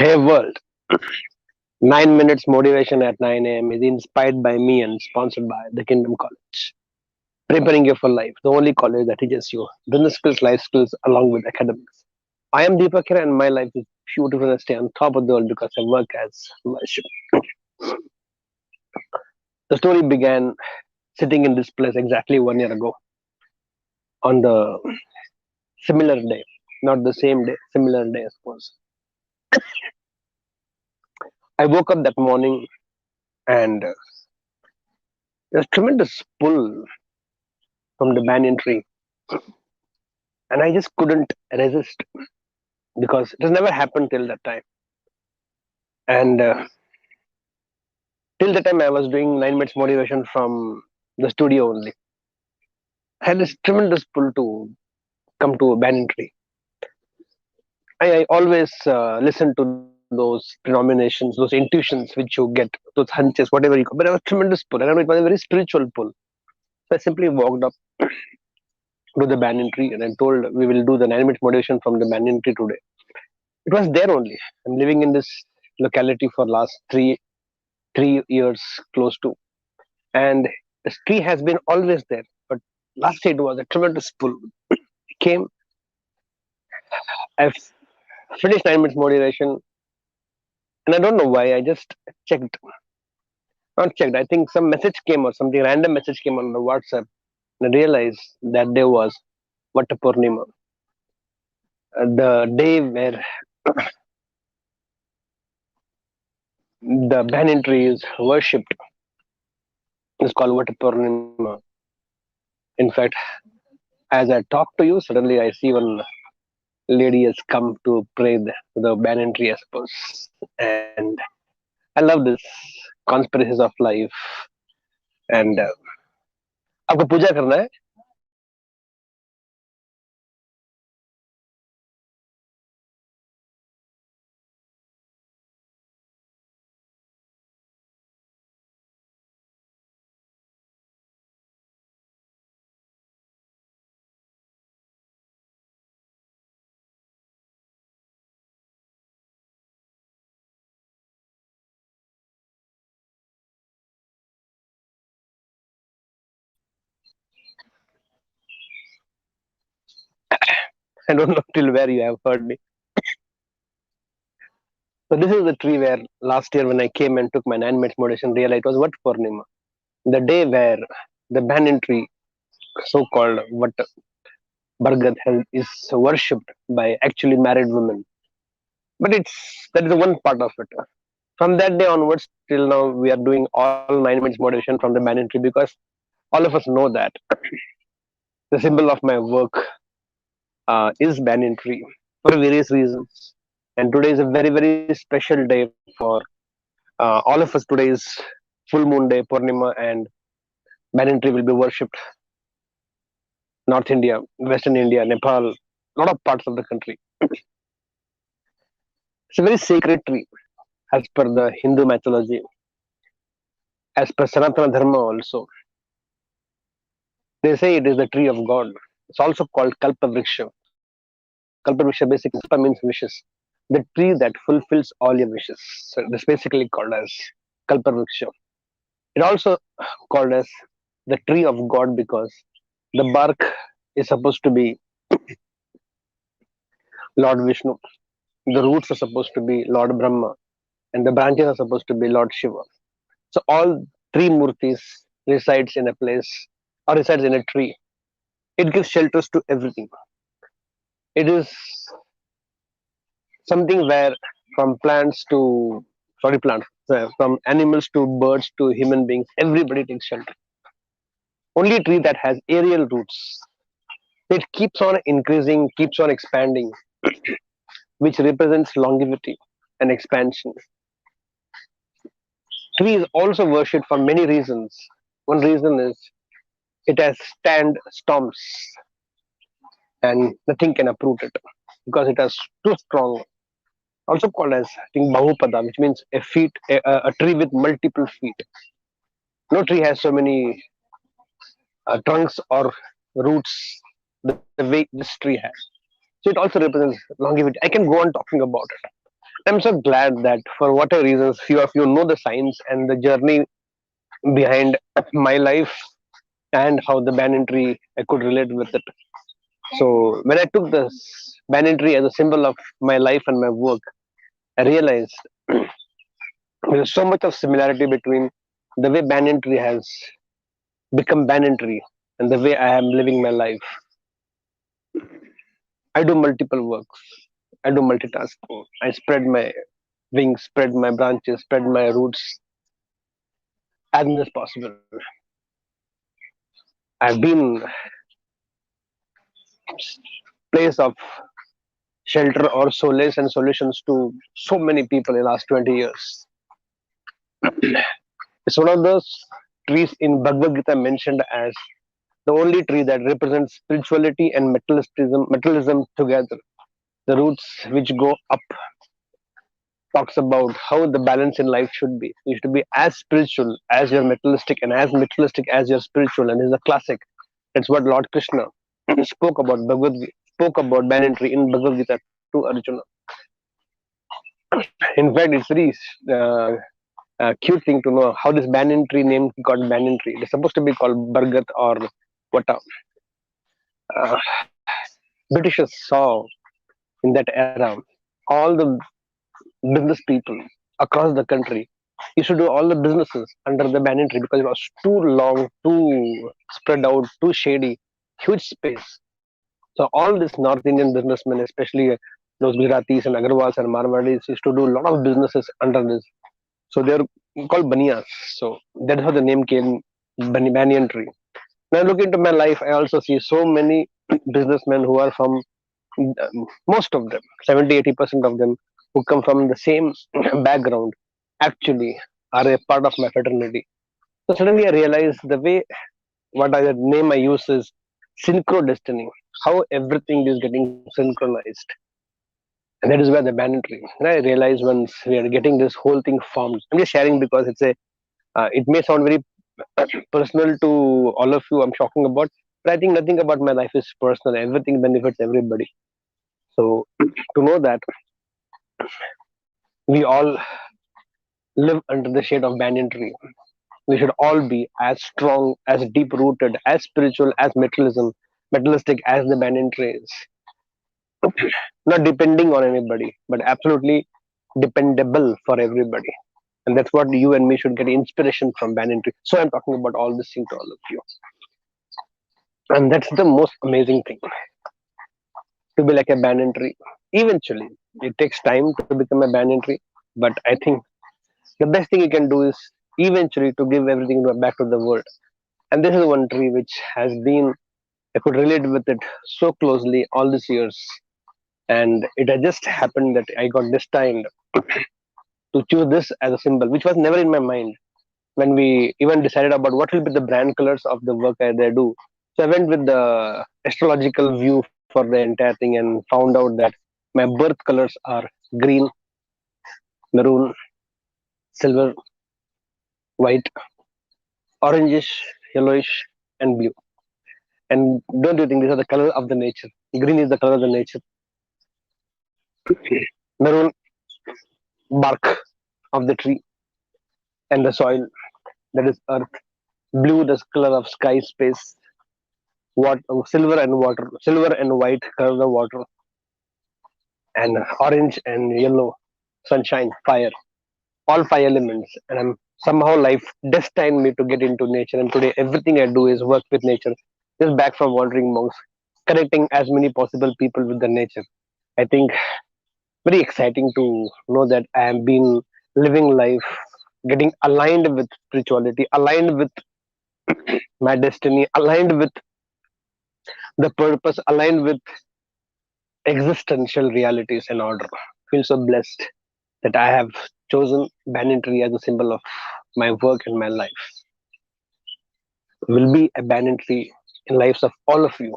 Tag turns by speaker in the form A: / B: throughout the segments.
A: Hey world, 9 minutes motivation at 9 a.m. is inspired by me and sponsored by the Kingdom College. Preparing you for life, the only college that teaches you business skills, life skills, along with academics. I am Deepak here, and my life is beautiful and I stay on top of the world because I work as worship. The story began sitting in this place exactly 1 year ago on the similar day, not the same day, similar day, I suppose. I woke up that morning and there's tremendous pull from the banyan tree, and I just couldn't resist because it has never happened till that time. And till the time I was doing 9 minutes motivation from the studio only. I had this tremendous pull to come to a banyan tree. I always listen to those denominations, those intuitions which you get, those hunches, whatever you call. But I was tremendous pull. And I know it was a very spiritual pull. So I simply walked up to the banyan tree and I told we will do the 9 minutes motivation from the banyan tree today. It was there only. I'm living in this locality for last three years close to, and the tree has been always there. But last year it was a tremendous pull. Came, I finished 9 minutes motivation, and I don't know why. I just checked, not checked. I think some message came or something random message came on the WhatsApp, and I realized that day was Vatta Purnima, the day where the banyan tree is worshipped. It's called Vatta Purnima. In fact, as I talk to you, suddenly I see one lady has come to pray the banyan tree, I suppose. And I love this conspiracies of life. And आपको पूजा करना है. I don't know till where you have heard me. So this is the tree where last year when I came and took my 9 minutes meditation, realized it was Vat Purnima, the day where the banyan tree, so-called Vat Bargat, is worshipped by actually married women. But that is one part of it. From that day onwards till now, we are doing all 9 minutes motivation from the banyan tree because all of us know that the symbol of my work is banyan tree for various reasons. And today is a very, very special day for all of us. Today is full moon day, Purnima, and banyan tree will be worshipped North India, Western India, Nepal, a lot of parts of the country. It's a very sacred tree as per the Hindu mythology, as per Sanatana Dharma also. They say it is the tree of God. It's also called Kalpavriksha. Kalpavriksha basically Kalpa means wishes. The tree that fulfills all your wishes. So it's basically called as Kalpavriksha. It also called as the tree of God because the bark is supposed to be Lord Vishnu. The roots are supposed to be Lord Brahma, and the branches are supposed to be Lord Shiva. So all three murtis resides in a place or resides in a tree. It gives shelters to everything. It is something where from plants to plants, from animals to birds to human beings, everybody takes shelter. Only a tree that has aerial roots. It keeps on increasing, keeps on expanding, which represents longevity and expansion. Tree is also worshipped for many reasons. One reason is it has stand storms and nothing can uproot it because it has too strong. Also called as I think Bahupada, which means a tree with multiple feet. No tree has so many trunks or roots the way this tree has. So it also represents longevity. I can go on talking about it. I'm so glad that for whatever reasons, few of you know the science and the journey behind my life and how the banyan tree I could relate with it. So when I took this banyan tree as a symbol of my life and my work, I realized there's so much of similarity between the way banyan tree has become banyan tree and the way I am living my life. I do multiple works. I do multitasking. I spread my wings, spread my branches, spread my roots as much as possible. I've been place of shelter or solace and solutions to so many people in the last 20 years. It's one of those trees in Bhagavad Gita mentioned as the only tree that represents spirituality and materialism together. The roots which go up talks about how the balance in life should be. You should be as spiritual as you're materialistic and as materialistic as you're spiritual. And it's a classic. That's what Lord Krishna spoke about banyan tree in Bhagavad Gita to Arjuna. In fact, it's very uh, cute thing to know how this banyan tree name got banyan tree. It's supposed to be called Bargat or what uh, Britishers saw in that era. All the business people across the country used to do all the businesses under the banyan tree because it was too long, too spread out, too shady, huge space. So all these North Indian businessmen, especially those Gujaratis and Agarwals and Marwadis, used to do a lot of businesses under this. So they're called Baniyas. So that's how the name came, Banyan tree. When I look into my life, I also see so many businessmen who are from most of them, 70-80% of them, who come from the same background, actually are a part of my fraternity. So suddenly I realized the way the name I use is synchro destiny, how everything is getting synchronized. And that is where the banyan tree. And I realized once we are getting this whole thing formed. I'm just sharing because it may sound very personal to all of you I'm talking about, but I think nothing about my life is personal. Everything benefits everybody. So to know that we all live under the shade of banyan tree, we should all be as strong, as deep rooted, as spiritual, as materialistic as the banyan tree is. Not depending on anybody, but absolutely dependable for everybody. And that's what you and me should get inspiration from banyan tree. So I'm talking about all this thing to all of you. And that's the most amazing thing, to be like a banyan tree. Eventually, it takes time to become a banyan tree, but I think the best thing you can do is eventually to give everything back to the world. And this is one tree which has been, I could relate with it so closely all these years. And it had just happened that I got destined to choose this as a symbol, which was never in my mind when we even decided about what will be the brand colors of the work I do. So I went with the astrological view for the entire thing and found out that my birth colors are green, maroon, silver, white, orangish, yellowish, and blue. And don't you think these are the color of the nature? Green is the color of the nature. Maroon, bark of the tree and the soil, that is earth. Blue, the color of sky, space. What silver and water, silver and white color of water, and orange and yellow, sunshine, fire. All five elements. And I'm somehow life destined me to get into nature. And today everything I do is work with nature. Just back from wandering monks, connecting as many possible people with the nature. I think very exciting to know that I am been living life, getting aligned with spirituality, aligned with my destiny, aligned with the purpose, aligned with existential realities and order. Feel so blessed that I have chosen banyan tree as a symbol of my work and my life. Will be a banyan tree in lives of all of you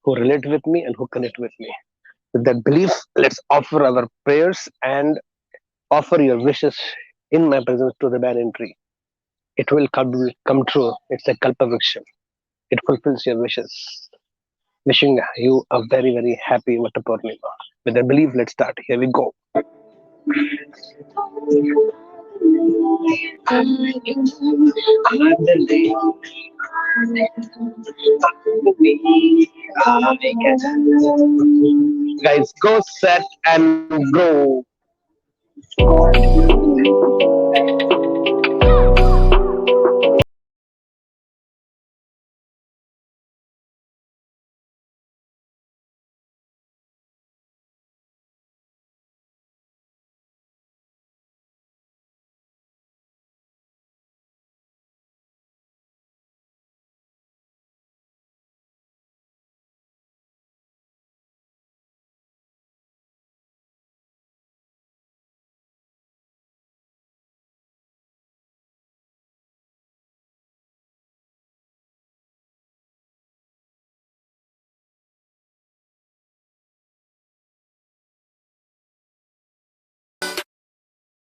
A: who relate with me and who connect with me. With that belief, let's offer our prayers and offer your wishes in my presence to the banyan tree. It will come true. It's a kalpavriksha. It fulfills your wishes. Wishing you a very, very happy Vatapurnima. With that belief, let's start. Here we go. Guys, go set and grow.